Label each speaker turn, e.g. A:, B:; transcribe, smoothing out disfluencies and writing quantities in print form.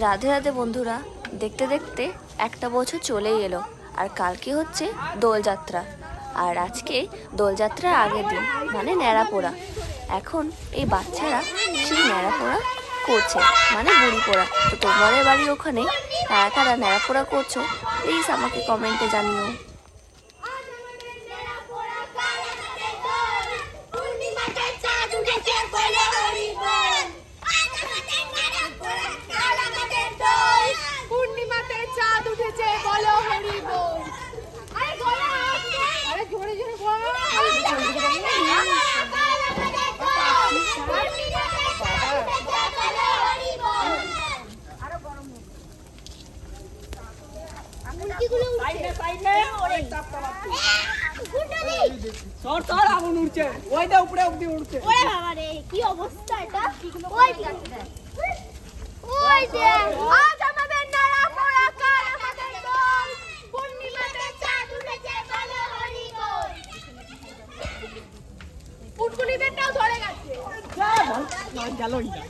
A: রাধে রাধে বন্ধুরা, দেখতে দেখতে একটা বছর চলেই এলো। আর কালকে হচ্ছে দোলযাত্রা। আর আজকে দোলযাত্রার আগের দিন, মানে ন্যাড়াপোড়া। এখন এই বাচ্চারা সেই ন্যাড়াপোড়া করছে, মানে বুড়ি পোড়া। তো তোমাদের বাড়ির ওখানে কারা কারা ন্যাড়াপোড়া করছো, প্লিজ আমাকে কমেন্টে জানিও।
B: পূর্ণিমাতে চাঁদ উঠেছে বলো হরি বল। আরে জোরে জোরে বল।
C: আগুন উঠছে, ওইটা উপরে অব্দি উঠছে।
B: ওরে বাবা রে, কি অবস্থা এটা। ওই ওই যে আজ আমাদের ন্যাড়াপোড়া, কাল আমাদের দোল। পূর্ণিমাতে চাঁদ উঠেছে বলো হরি বল। উটকুনিদেরটাও ধরে গেছে।
C: গেলই না।